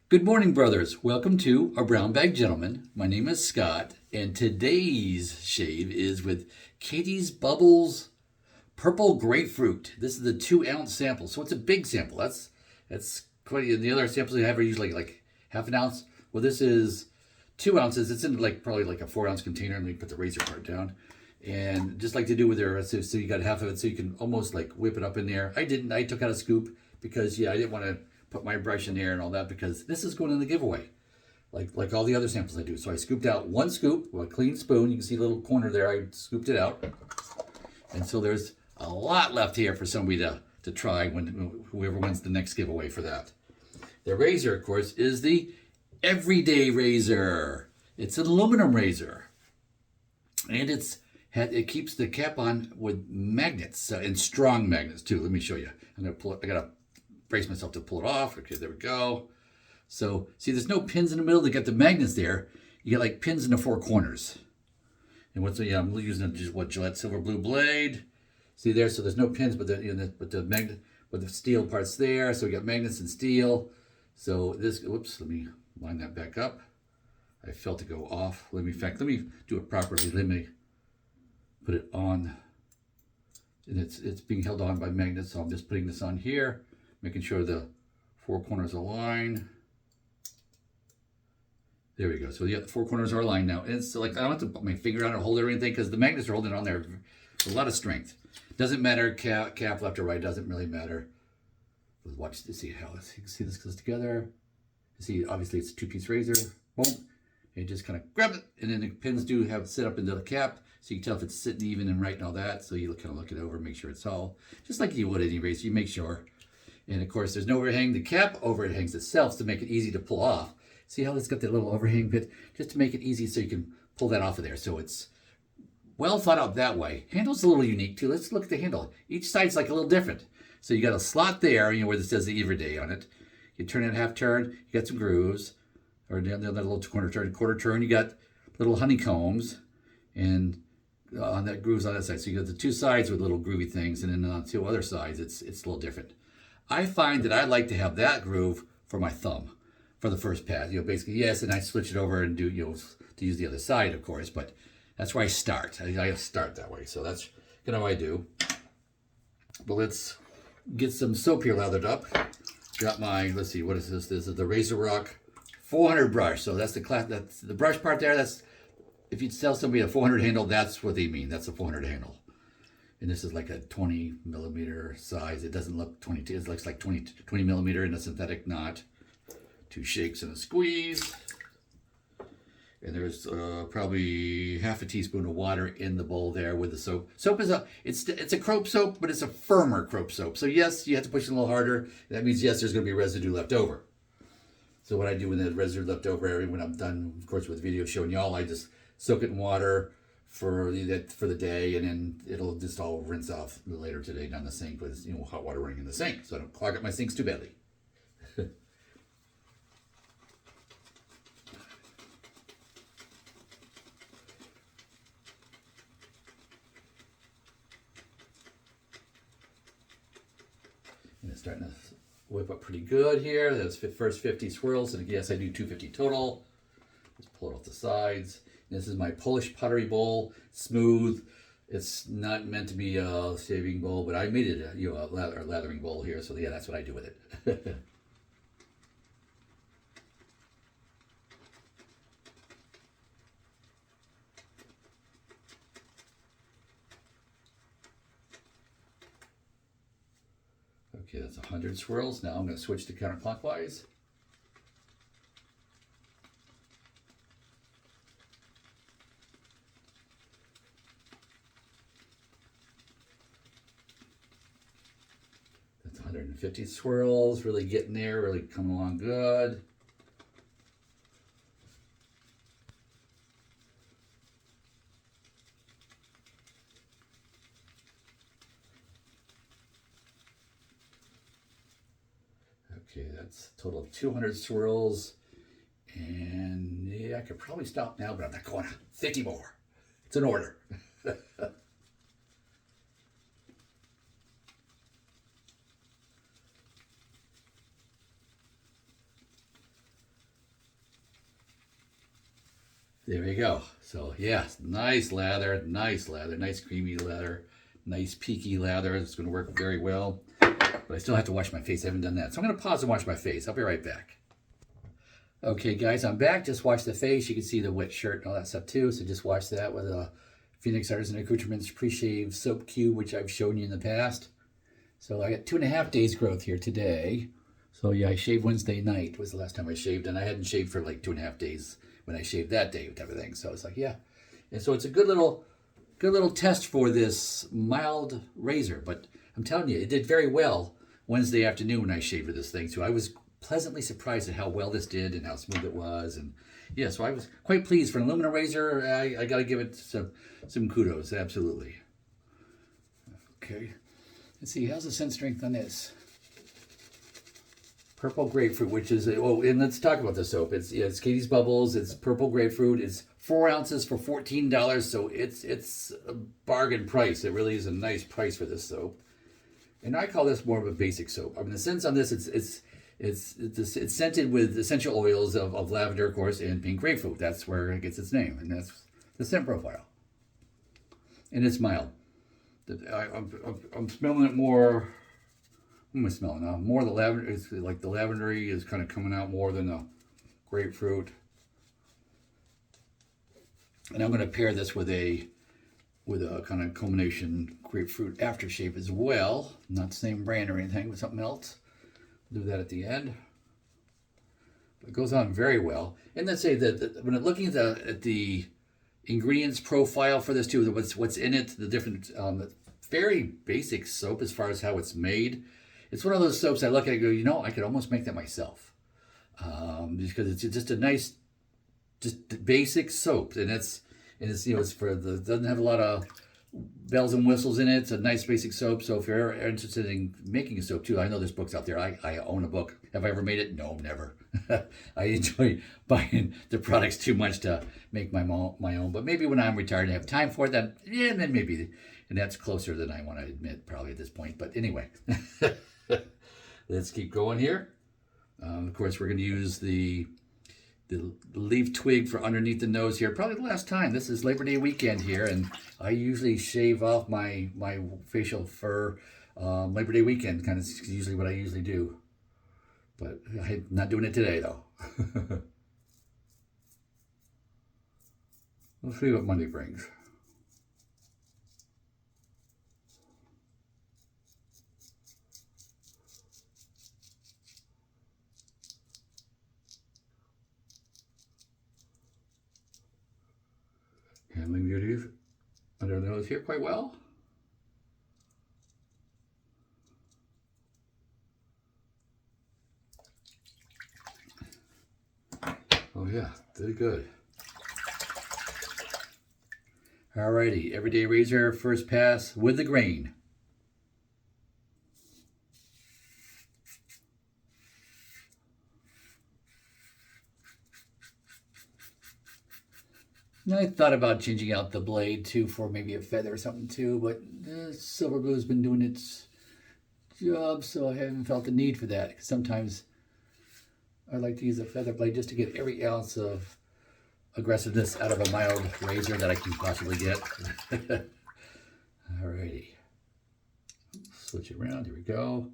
Good morning, brothers. Welcome to our Brown Bag Gentleman. My name is Scott, and today's shave is with Catie's Bubbles Purple Grapefruit. This is the 2 ounce sample, so it's a big sample. That's quite. The other samples I have are usually like half an ounce. Well, this is 2 ounces. It's in probably like a 4 ounce container. Let me put the razor part down, and just like to do with your so you got half of it, so you can almost like whip it up in there. I didn't. I took out a scoop because I didn't want to put my brush in there and all that because this is going in the giveaway, like all the other samples I do. So I scooped out one scoop with a clean spoon. You can see a little corner there. I scooped it out, and so there's a lot left here for somebody to try when whoever wins the next giveaway for that. The razor, of course, is the Everyday Razor. It's an aluminum razor, and it keeps the cap on with magnets and strong magnets too. Let me show you. I'm gonna pull it. I gotta brace myself to pull it off. Okay, there we go. So see, there's no pins in the middle. They got the magnets there. You get like pins in the 4 corners. And I'm using a Gillette Silver Blue blade. See there, so there's no pins, but the steel part's there. So we got magnets and steel. So this, whoops, let me line that back up. I felt it go off. Let me do it properly. Let me put it on, and it's being held on by magnets. So I'm just putting this on here, making sure the 4 corners align. There we go. So the 4 corners are aligned now. And it's like I don't have to put my finger on it or hold it or anything because the magnets are holding it on there with a lot of strength. Doesn't matter cap left or right. Doesn't really matter. Watch to see how you can see this goes together. You see, obviously it's a 2-piece razor. Boom. And you just kind of grab it, and then the pins do have it sit up into the cap, so you can tell if it's sitting even and right and all that. So you kind of look it over, make sure it's all just like you would any razor. You make sure. And of course, there's no overhang. The cap overhangs itself to make it easy to pull off. See how it's got that little overhang bit, just to make it easy so you can pull that off of there. So it's well thought out that way. Handle's a little unique too. Let's look at the handle. Each side's like a little different. So you got a slot there, where this says the Everyday on it. You turn it half turn, you got some grooves, or the other little quarter turn, you got little honeycombs, and on that grooves on that side. So you got the 2 sides with little groovy things, and then on the 2 other sides, it's a little different. I find that I like to have that groove for my thumb, for the first pass. Basically, yes, and I switch it over and do, to use the other side, of course, but that's where I start. I start that way, so that's kind of what I do. But let's get some soap here lathered up. Got my, let's see, what is this? This is the Razorock 400 brush. So that's that's the brush part there. That's, if you tell somebody a 400 handle, that's what they mean. That's a 400 handle. And this is like a 20 millimeter size. It doesn't look 22. It looks like 20 millimeter in a synthetic knot. 2 shakes and a squeeze. And there's probably half a teaspoon of water in the bowl there with the soap. Soap is it's a crope soap, but it's a firmer crope soap. So yes, you have to push it a little harder. That means yes, there's going to be residue left over. So what I do when there's residue left over, when I'm done, of course, with video showing y'all, I just soak it in water for the day, and then it'll just all rinse off later today down the sink with hot water running in the sink, so I don't clog up my sinks too badly. And it's starting to whip up pretty good here. That's first 50 swirls, and yes, I do 250 total. Just pull it off the sides. And this is my Polish pottery bowl, smooth. It's not meant to be a shaving bowl, but I made it a lathering bowl here. So yeah, that's what I do with it. Okay, that's 100 swirls. Now I'm going to switch to counterclockwise. That's 150 swirls. Really getting there, really coming along good. Okay, that's a total of 200 swirls. And yeah, I could probably stop now, but I'm not going 50 more. It's an order. There you go. So yeah, nice lather, nice creamy lather, nice peaky lather. It's going to work very well. But I still have to wash my face. I haven't done that. So I'm going to pause and wash my face. I'll be right back. Okay, guys, I'm back. Just washed the face. You can see the wet shirt and all that stuff too. So just wash that with a Phoenix Artisan Accoutrements Preshave Soap Cube, which I've shown you in the past. So I got 2.5 days growth here today. So yeah, I shaved Wednesday night was the last time I shaved, and I hadn't shaved for like 2.5 days when I shaved that day with everything. So it's like, yeah. And so it's a good little test for this mild razor. But I'm telling you, it did very well Wednesday afternoon when I shaved with this thing. So I was pleasantly surprised at how well this did and how smooth it was. And yeah, so I was quite pleased. For an aluminum razor, I got to give it some kudos, absolutely. Okay, let's see, how's the scent strength on this? Purple Grapefruit, which is, oh, and let's talk about the soap. It's Catie's Bubbles, it's Purple Grapefruit, it's 4 ounces for $14, so it's a bargain price. It really is a nice price for this soap. And I call this more of a basic soap. I mean, the scents on this, it's scented with essential oils of lavender, of course, and pink grapefruit. That's where it gets its name, and that's the scent profile. And it's mild. I'm smelling it more. What am I smelling now? More the lavender. It's like the lavendery is kind of coming out more than the grapefruit. And I'm going to pair this with a kind of combination grapefruit aftershave as well. Not the same brand or anything, but something else. Do that at the end. But it goes on very well. And let's say that when I'm looking at the ingredients profile for this too, what's in it, the different very basic soap as far as how it's made. It's one of those soaps I look at and go, you know, I could almost make that myself. Because it's just a nice, just basic soap, and it's you know, it's doesn't have a lot of bells and whistles in it. It's a nice basic soap. So if you're interested in making a soap too, I know there's books out there. I own a book. Have I ever made it? No, never. I enjoy buying the products too much to make my own. But maybe when I'm retired and have time for it, then yeah, then maybe, and that's closer than I want to admit probably at this point. But anyway, let's keep going here. Of course, we're going to use the leaf twig for underneath the nose here. Probably the last time. This is Labor Day weekend here, and I usually shave off my facial fur Labor Day weekend. Kind of usually what I usually do. But I'm not doing it today, though. We'll see what Monday brings. Handling duties under the nose here quite well. Oh yeah, did good. Alrighty, everyday razor, first pass with the grain. Now I thought about changing out the blade too for maybe a feather or something too, but Silver Blue has been doing its job, so I haven't felt the need for that. Sometimes I like to use a feather blade just to get every ounce of aggressiveness out of a mild razor that I can possibly get. Alrighty. Switch it around. Here we go.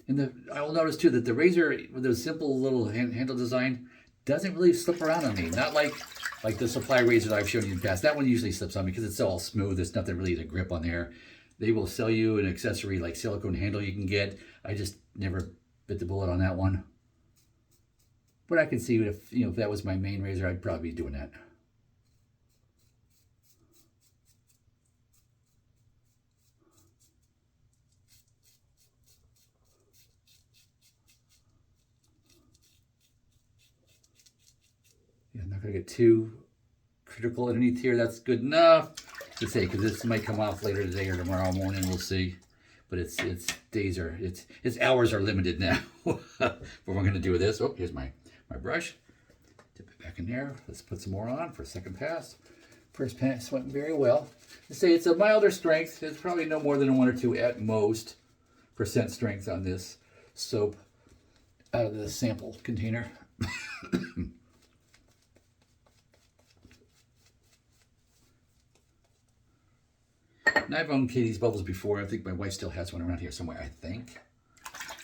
And I will notice too that the razor with a simple little handle design doesn't really slip around on me. Not like the supply razor that I've shown you in the past. That one usually slips on me because it's all smooth. There's nothing really to grip on there. They will sell you an accessory like silicone handle you can get. I just never bit the bullet on that one. But I can see if that was my main razor, I'd probably be doing that. Yeah, I'm not gonna get too critical underneath here. That's good enough to say, because this might come off later today or tomorrow morning. We'll see. But its hours are limited now. What we're gonna do with this? Oh, here's my brush. Dip it back in there. Let's put some more on for a second pass. First pass went very well. Let's say it's a milder strength. It's probably no more than a 1 or 2 at most. percent strength on this soap out of the sample container. And I've owned Catie's bubbles before. I think my wife still has one around here somewhere, I think.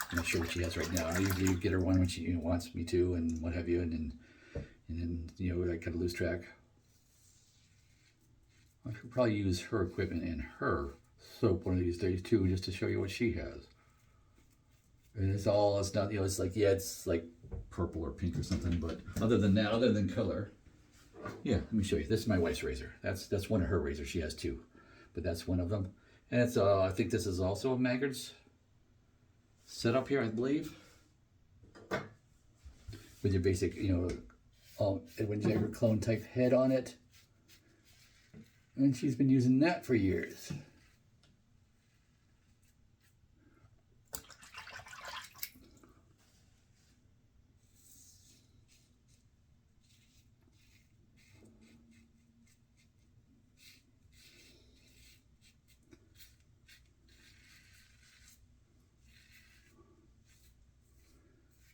I'm not sure what she has right now. I usually get her one when she wants me to and what have you, and then I kind of lose track. I should probably use her equipment and her soap one of these days too, just to show you what she has. And it's not, it's like, yeah, it's like purple or pink or something, but other than that, other than color, yeah, let me show you. This is my wife's razor. That's one of her razors. She has two, but that's one of them. And it's, I think this is also a Maggard's setup here, I believe. With your basic, Edwin Jagger clone type head on it. And she's been using that for years.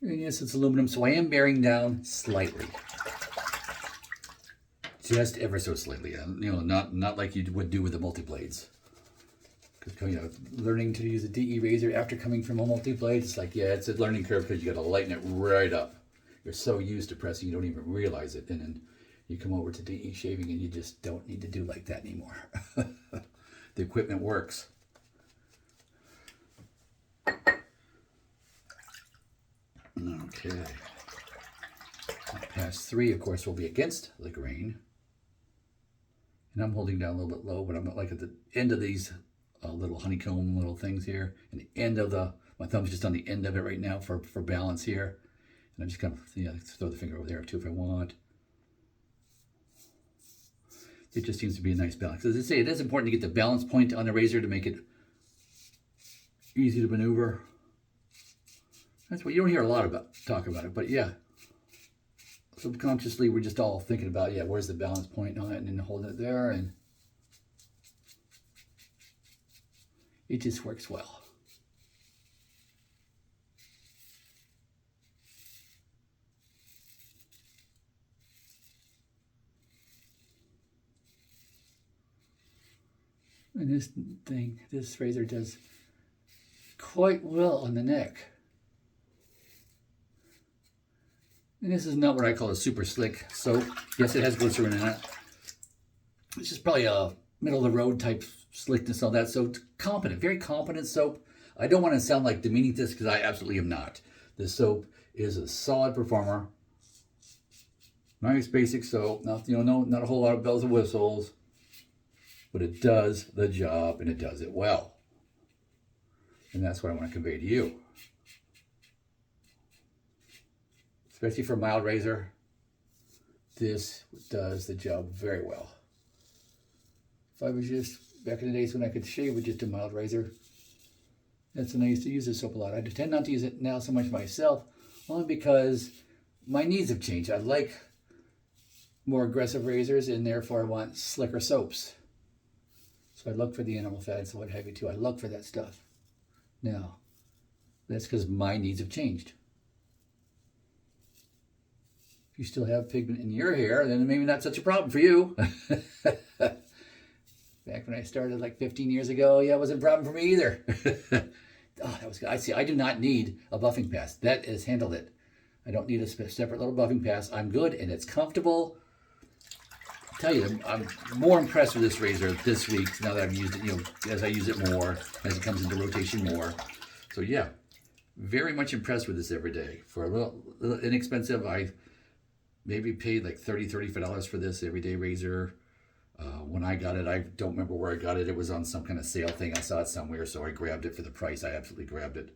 And yes, it's aluminum, so I am bearing down slightly. Just ever so slightly, not like you would do with the multi-blades. Because learning to use a DE razor after coming from a multi-blade, it's like, yeah, it's a learning curve because you got to lighten it right up. You're so used to pressing, you don't even realize it, and then you come over to DE shaving, and you just don't need to do like that anymore. The equipment works. Okay. Pass 3, of course, will be against the grain. And I'm holding down a little bit low, but I'm like at the end of these little honeycomb little things here. And the end of my thumb's just on the end of it right now for balance here. And I'm just kind of, throw the finger over there too if I want. It just seems to be a nice balance. As I say, it is important to get the balance point on the razor to make it easy to maneuver. That's what you don't hear a lot about talk about it, but yeah. Subconsciously, we're just all thinking about, yeah, where's the balance point on it, and then holding it there, and it just works well. And this razor does quite well on the neck. And this is not what I call a super slick soap. Yes, it has glycerin in it. It's just probably a middle of the road type slickness, all that. So it's competent, very competent soap. I don't want to sound like demeaning this because I absolutely am not. This soap is a solid performer. Nice basic soap. Not a whole lot of bells and whistles, but it does the job and it does it well. And that's what I want to convey to you. Especially for a mild razor, this does the job very well. If I was just back in the days when I could shave with just a mild razor, that's when I used to use this soap a lot. I tend not to use it now so much myself, only because my needs have changed. I like more aggressive razors, and therefore I want slicker soaps. So I look for the animal fats and what have you too. I look for that stuff. Now, that's because my needs have changed. If you still have pigment in your hair, then maybe not such a problem for you. Back when I started like 15 years ago, yeah, it wasn't a problem for me either. Oh, that was good. I see. I do not need a buffing pass. That has handled it. I don't need a separate little buffing pass. I'm good, and it's comfortable. I tell you, I'm more impressed with this razor this week now that I've used it. As I use it more, as it comes into rotation more. So yeah, very much impressed with this every day. For a little inexpensive, I maybe paid like $35 for this everyday razor. When I got it, I don't remember where I got it. It was on some kind of sale thing. I saw it somewhere, so I grabbed it for the price. I absolutely grabbed it.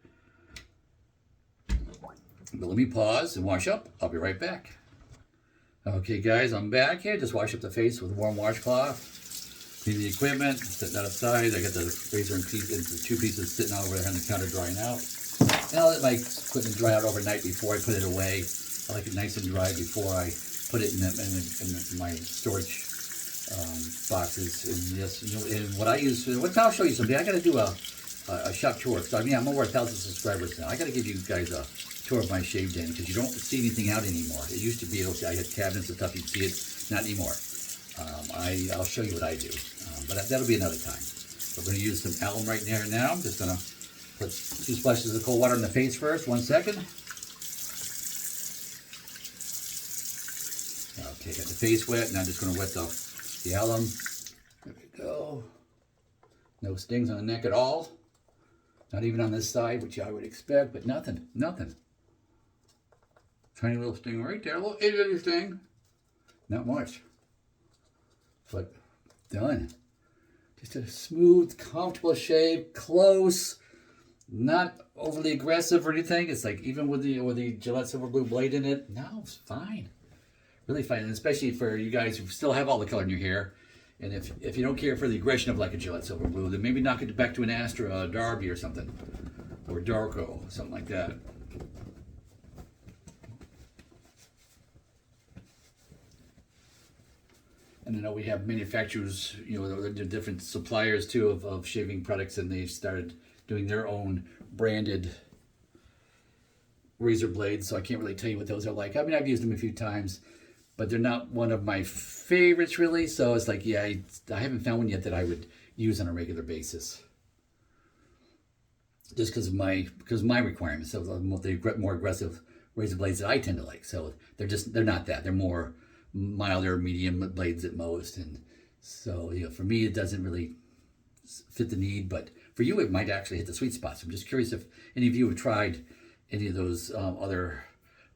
But let me pause and wash up. I'll be right back. Okay, guys, I'm back here. Just wash up the face with a warm washcloth. Clean the equipment. Set that aside. I got the razor into 2 pieces sitting over there on the counter drying out. And I'll let my equipment dry out overnight before I put it away. I like it nice and dry before I put it in my storage boxes. And yes, and what I use. I'll show you something. I got to do a a shop tour. So I mean, I'm over 1,000 subscribers now. I got to give you guys a tour of my shave den because you don't see anything out anymore. It used to be, I had cabinets and stuff, you'd see it, not anymore. I'll show you what I do, but that'll be another time. We're going to use some alum right there now. I'm just going to put 2 splashes of cold water in the face first. 1 second. Okay, got the face wet, and I'm just going to wet the alum. There we go. No stings on the neck at all. Not even on this side, which I would expect, but nothing. Tiny little sting right there, a little itty bitty sting. Not much, but done. Just a smooth, comfortable shave, close, not overly aggressive or anything. It's like even with the Gillette Silver Blue blade in it, no, it's fine. Really fine, and especially for you guys who still have all the color in your hair. And if you don't care for the aggression of like a Gillette Silver Blue, then maybe knock it back to an Astra Derby or something, or Darko, something like that. And I know we have manufacturers, you know, they're different suppliers too of shaving products, and they started doing their own branded razor blades. So I can't really tell you what those are like. I mean, I've used them a few times, but they're not one of my favorites really. So it's like, yeah, I haven't found one yet that I would use on a regular basis. Just because of my requirements. So the more aggressive razor blades that I tend to like. So they're not that. They're more milder, medium blades at most. And so, you know, for me, it doesn't really fit the need, but for you, it might actually hit the sweet spot. So I'm just curious if any of you have tried any of those other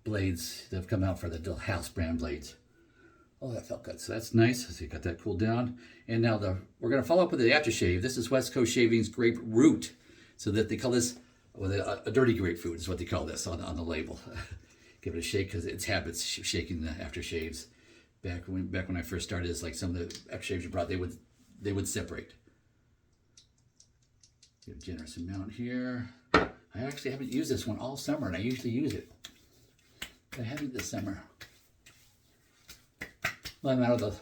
blades that have come out for the house brand blades. Oh, that felt good. So that's nice. So you got that cooled down. And now we're going to follow up with the aftershave. This is West Coast Shaving's Graperoot. So that they call this, well, a dirty grapefruit is what they call this on the label. Give it a shake because it's habits shaking the aftershaves. Back when I first started, it's like some of the aftershaves you brought, they would separate. Give a generous amount here. I actually haven't used this one all summer, and I usually use it. But I haven't this summer. Well, I'm out of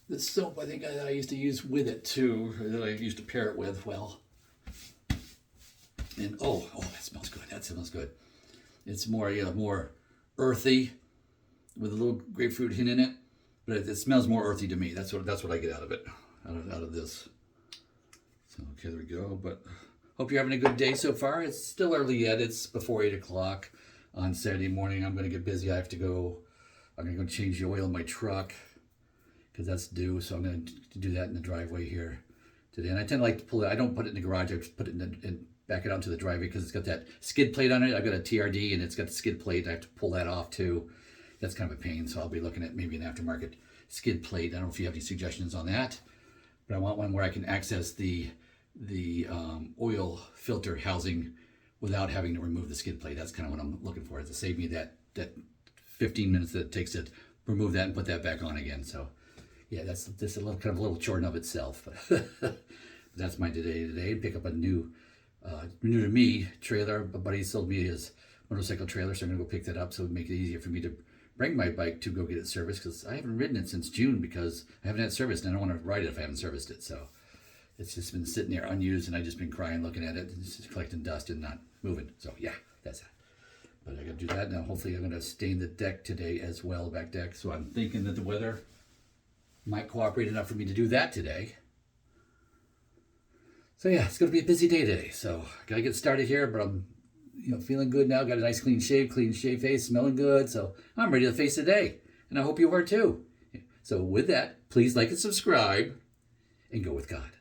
the soap I think I used to use with it too, or that I used to pair it with. Well, and oh, that smells good. That smells good. It's more, more earthy with a little grapefruit hint in it, but it smells more earthy to me. That's what I get out of it, out of this. So okay, there we go. But hope you're having a good day so far. It's still early yet. It's before 8 o'clock on Saturday morning. I'm going to get busy. I'm going to go change the oil in my truck because that's due. So I'm going to do that in the driveway here today. And I tend to like to pull it. I don't put it in the garage. I just put it in back it onto the driveway because it's got that skid plate on it. I've got a TRD and it's got the skid plate. I have to pull that off too. That's kind of a pain. So I'll be looking at maybe an aftermarket skid plate. I don't know if you have any suggestions on that, but I want one where I can access the oil filter housing without having to remove the skid plate. That's kind of what I'm looking for, is to save me that 15 minutes that it takes to remove that and put that back on again. So yeah, that's just a little chore in of itself. But that's my today. Pick up a new to me trailer. A buddy sold me his motorcycle trailer, so I'm gonna go pick that up. So it would make it easier for me to bring my bike to go get it serviced, because I haven't ridden it since June because I haven't had it serviced, and I don't want to ride it if I haven't serviced it. So it's just been sitting there unused, and I've just been crying looking at it. It's just collecting dust and not moving. So yeah, that's it. But I got to do that now. Hopefully I'm going to stain the deck today as well, back deck. So I'm thinking that the weather might cooperate enough for me to do that today. So yeah, it's going to be a busy day today. So I got to get started here, but I'm feeling good now. Got a nice clean shave face, smelling good. So I'm ready to face the day. And I hope you are too. So with that, please like and subscribe and go with God.